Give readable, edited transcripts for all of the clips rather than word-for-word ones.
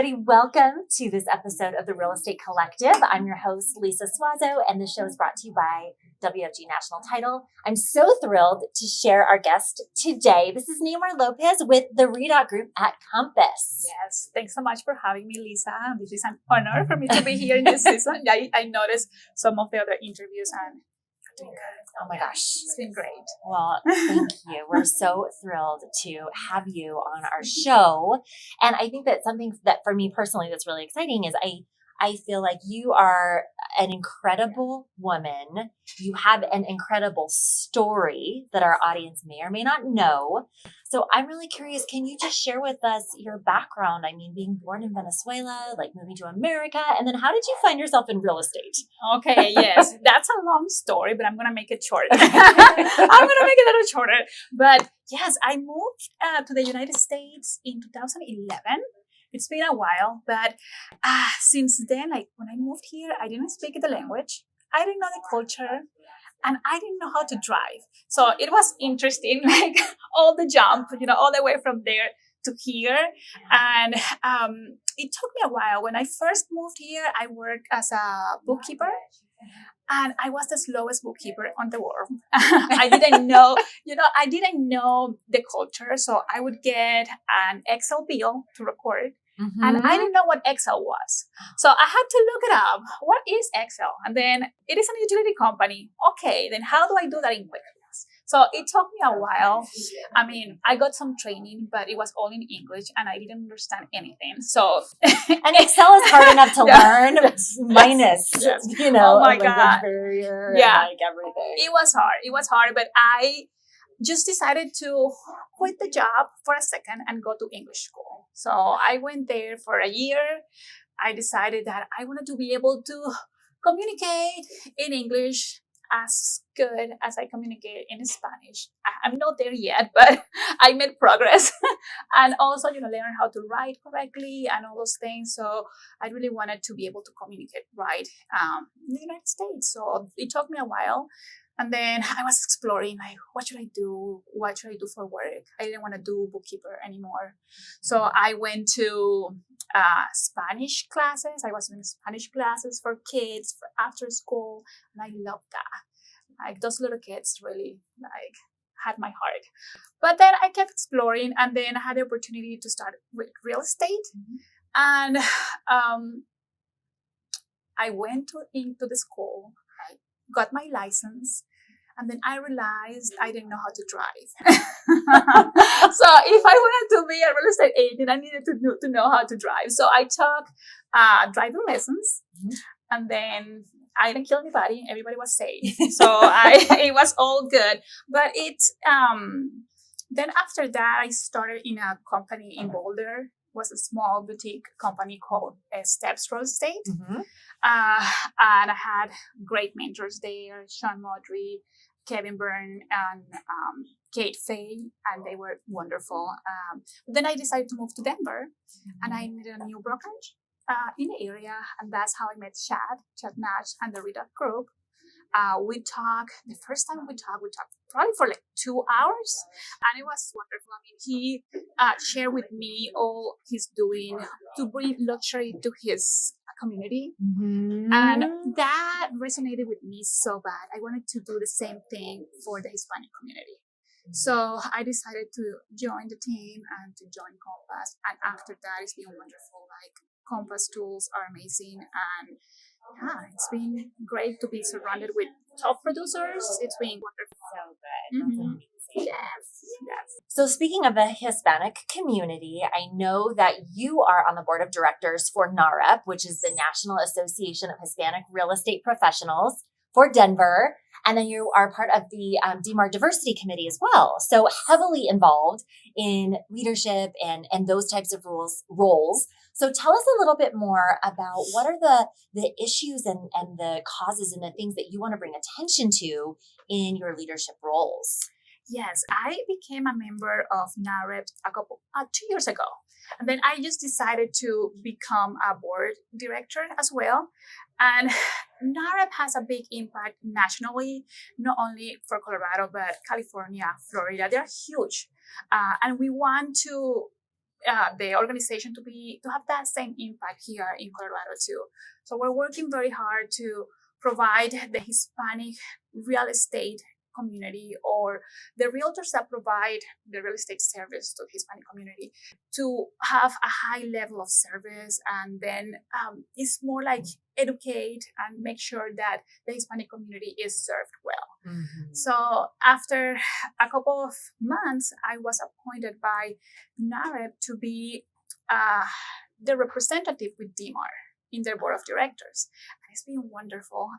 everybody. Welcome to this episode of the Real Estate Collective. I'm your host, Lisa Suazo, and the show is brought to you by WFG National Title. I'm so thrilled to share our guest today. This is Neymar Lopez with the Redot Group at Compass. Yes, thanks so much for having me, Lisa. This is an honor for me to be here in this season. I noticed some of the other interviews and you're doing good. Oh my gosh. It's been great. Well, thank you. We're so thrilled to have you on our show. And I think that something that for me personally that's really exciting is I feel like you are an incredible woman. You have an incredible story that our audience may or may not know. So I'm really curious, can you just share with us your background? I mean, being born in Venezuela, like moving to America, and then how did you find yourself in real estate? Okay, yes, that's a long story, but I'm going to make it short. I'm going to make it a little shorter. But yes, I moved to the United States in 2011. It's been a while, but since then, like when I moved here, I didn't speak the language. I didn't know the culture. And I didn't know how to drive. So it was interesting, like all the jump, all the way from there to here. And it took me a while. When I first moved here, I worked as a bookkeeper. And I was the slowest bookkeeper on the world. I didn't know, I didn't know the culture. So I would get an Excel bill to record. Mm-hmm. And I didn't know what Excel was. So I had to look it up. What is Excel? And then it is a utility company. Okay, then how do I do that in QuickBooks? So it took me a while. I mean, I got some training, but it was all in English and I didn't understand anything. So and Excel is hard enough to learn, minus, oh my God. barrier, and like everything. It was hard, but I just decided to quit the job for a second and go to English school. So I went there for a year. I decided that I wanted to be able to communicate in English as good as I communicate in Spanish. I'm not there yet, but I made progress. And also, learn how to write correctly and all those things. So I really wanted to be able to communicate right in the United States. So it took me a while. And then I was exploring, like, what should I do? What should I do for work? I didn't want to do bookkeeper anymore. So I went to Spanish classes. I was doing Spanish classes for kids, for after school. And I loved that. Like, those little kids really, had my heart. But then I kept exploring. And then I had the opportunity to start with real estate. Mm-hmm. And I went into the school. Got my license, and then I realized I didn't know how to drive. So if I wanted to be a real estate agent, I needed to know how to drive. So I took driving lessons, and then I didn't kill anybody. Everybody was safe. So it was all good. But then after that, I started in a company in Boulder. It was a small boutique company called Steps Real Estate. Mm-hmm. And I had great mentors there, Sean Modry, Kevin Byrne, and Kate Fay, and they were wonderful. Then I decided to move to Denver, and I needed a new brokerage in the area, and that's how I met Chad Nash, and the Redot Group. The first time we talked probably for like 2 hours, and it was wonderful. I mean, he shared with me all he's doing to bring luxury to his community. Mm-hmm. And that resonated with me so bad. I wanted to do the same thing for the Hispanic community. So I decided to join the team and to join Compass. And after that, it's been wonderful. Like, Compass tools are amazing. And it's been great to be surrounded with top producers. It's been wonderful. So good. Mm-hmm. Yes. So speaking of the Hispanic community, I know that you are on the board of directors for NAREP, which is the National Association of Hispanic Real Estate Professionals for Denver. And then you are part of the DMAR Diversity Committee as well. So heavily involved in leadership and those types of roles. So tell us a little bit more about what are the issues and the causes and the things that you want to bring attention to in your leadership roles. Yes, I became a member of NAREP 2 years ago. And then I just decided to become a board director as well. And NAREP has a big impact nationally, not only for Colorado, but California, Florida. They're huge. And we want to the organization to have that same impact here in Colorado too. So we're working very hard to provide the Hispanic real estate community, or the realtors that provide the real estate service to the Hispanic community, to have a high level of service. And then it's more like educate and make sure that the Hispanic community is served well. Mm-hmm. So after a couple of months, I was appointed by NAREP to be the representative with DMAR in their board of directors. And it's been wonderful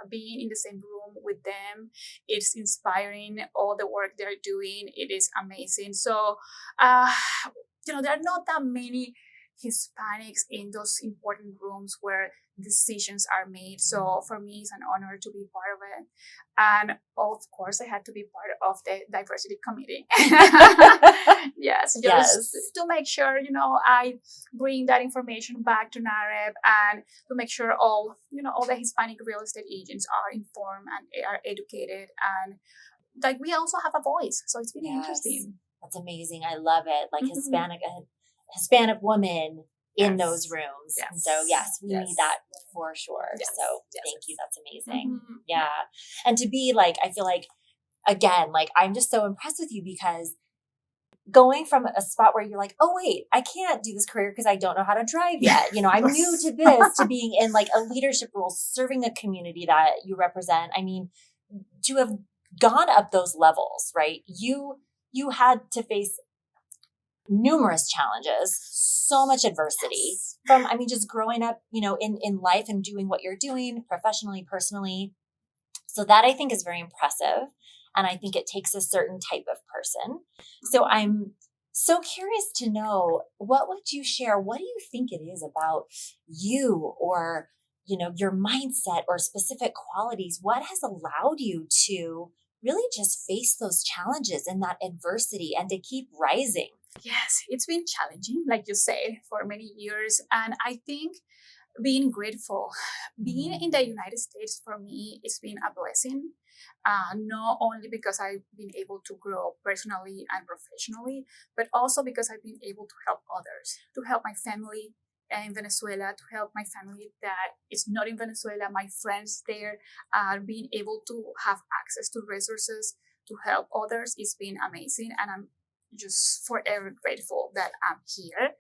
being in the same room with them. It's inspiring, all the work they're doing. It is amazing. So, there are not that many Hispanics in those important rooms where decisions are made. So for me, it's an honor to be part of it. And of course, I had to be part of the diversity committee. Yes, just to make sure, I bring that information back to NAREP, and to make sure all the Hispanic real estate agents are informed and are educated, and like we also have a voice. So it's been interesting. That's amazing. I love it. Like Hispanic woman in those rooms. Yes. And so we need that for sure. Yes. So thank you. That's amazing. Mm-hmm. Yeah. And to be like, I feel like, again, like I'm just so impressed with you, because going from a spot where you're like, oh wait, I can't do this career because I don't know how to drive yet. I'm new to this, to being in like a leadership role, serving a community that you represent. I mean, to have gone up those levels, right? You had to face numerous challenges, so much adversity from, just growing up, in life and doing what you're doing professionally, personally. So that I think is very impressive. And I think it takes a certain type of person. So I'm so curious to know, what would you share? What do you think it is about you, or, your mindset, or specific qualities? What has allowed you to really just face those challenges and that adversity and to keep rising? Yes, it's been challenging, like you say, for many years. And I think being grateful, being in the United States, for me, it's been a blessing. Not only because I've been able to grow personally and professionally, but also because I've been able to help others, to help my family in Venezuela, to help my family that is not in Venezuela, my friends there, being able to have access to resources to help others. It's been amazing. And I'm just forever grateful that I'm here.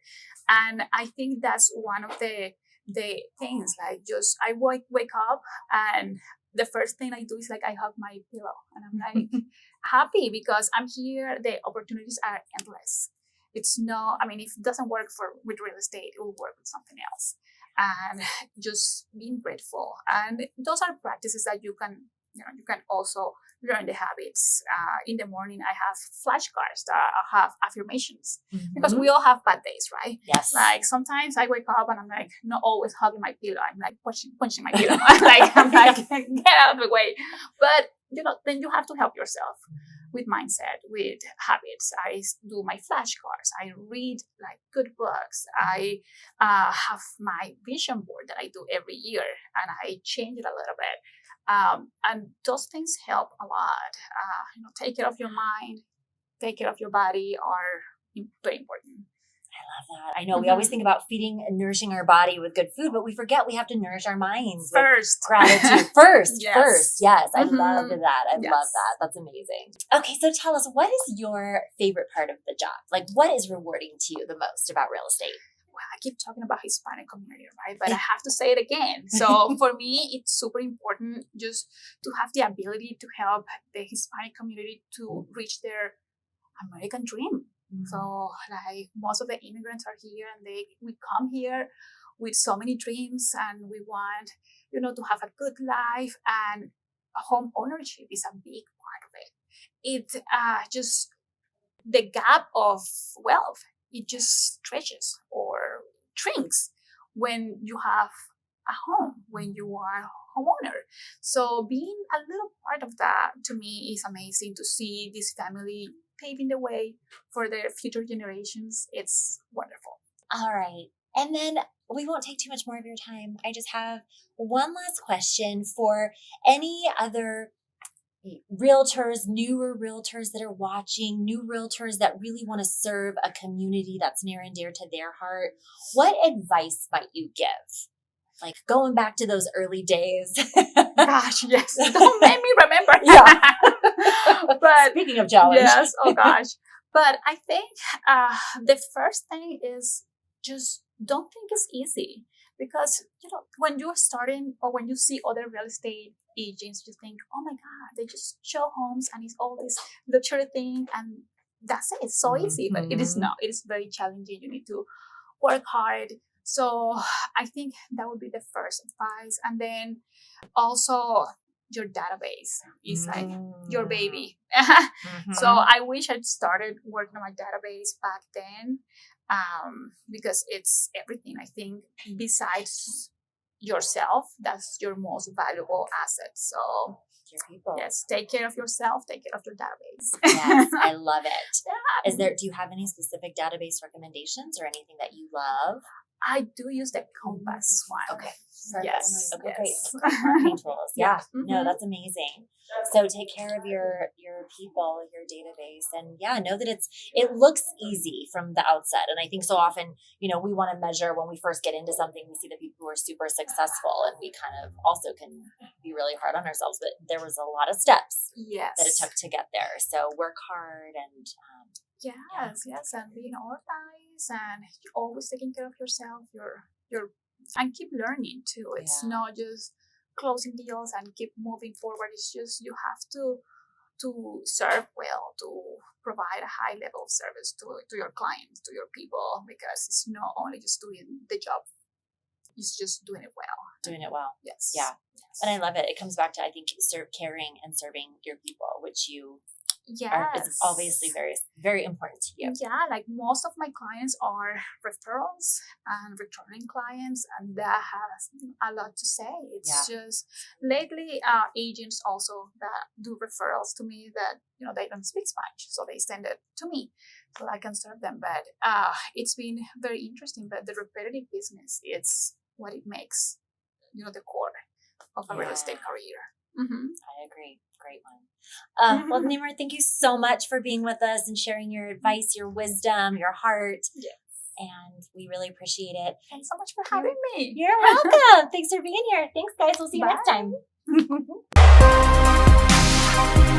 And I think that's one of the things, like, just I wake up, and the first thing I do is like I hug my pillow, and I'm like happy because I'm here. The opportunities are endless. It's no, if it doesn't work with real estate, it will work with something else. And just being grateful. And those are practices that you can also learn the habits. In the morning, I have flashcards that have affirmations, because we all have bad days, right? Yes. Like sometimes I wake up and I'm like not always hugging my pillow. I'm like punching my pillow. I'm like get out of the way. But then you have to help yourself with mindset, with habits. I do my flashcards. I read like good books. I have my vision board that I do every year, and I change it a little bit. And those things help a lot. Take care of your mind, take care of your body are very important. I love that. I know we always think about feeding and nourishing our body with good food, but we forget we have to nourish our minds first. With gratitude. First. Yes. I love that. I love that. That's amazing. Okay, so tell us, what is your favorite part of the job? Like, what is rewarding to you the most about real estate? Well, I keep talking about Hispanic community, right? But I have to say it again. So for me, it's super important just to have the ability to help the Hispanic community to reach their American dream. So like most of the immigrants are here, and we come here with so many dreams, and we want, to have a good life, and home ownership is a big part of it. It just the gap of wealth, it just stretches or shrinks when you have a home, when you are a homeowner. So being a little part of that, to me, is amazing. To see this family paving the way for their future generations, it's wonderful. All right. And then we won't take too much more of your time. I just have one last question for any other realtors, newer realtors that are watching, new realtors that really want to serve a community that's near and dear to their heart, what advice might you give? Like going back to those early days. Gosh, yes. Don't make me remember. Yeah. But speaking of challenge. yes, oh gosh. But I think the first thing is just don't think it's easy, because when you're starting or when you see other real estate agents, you think, oh my God, they just show homes and it's all this luxury thing and that's it. It's so easy, but it is not. It is very challenging. You need to work hard. So I think that would be the first advice. And then also your database is like your baby. So I wish I'd started working on my database back then, because it's everything. I think besides yourself, that's your most valuable asset. So your people. Yes, take care of yourself, take care of your database. Yes, I love it. Yeah. Do you have any specific database recommendations or anything that you love? I do use the Compass one. Okay. Yes. Okay, Yes. great. Marketing tools. Yeah. Mm-hmm. No, that's amazing. So take care of your people, your database, and know that it looks easy from the outset. And I think so often, we want to measure when we first get into something, we see the people who are super successful, and we kind of also can be really hard on ourselves. But there was a lot of steps that it took to get there. So work hard and yes, and being organized and always taking care of yourself, your and keep learning too. It's not just closing deals and keep moving forward. It's just you have to serve well, to provide a high level of service to your clients, to your people, because it's not only just doing the job, it's just doing it well. Doing it well. Yes. Yeah. Yes. And I love it. It comes back to, I think, caring and serving your people, which you is obviously very, very important to you. Yeah, like most of my clients are referrals and returning clients, and that has a lot to say. It's just lately agents also that do referrals to me that they don't speak Spanish, so they send it to me so I can serve them. But it's been very interesting. But the repetitive business, it's what it makes the core of a real estate career. Mm-hmm. I agree. Great one. Well, Neymar, thank you so much for being with us and sharing your advice, your wisdom, your heart. Yes. And we really appreciate it. Thanks so much for having me. You're welcome. Thanks for being here. Thanks, guys. We'll see you next time.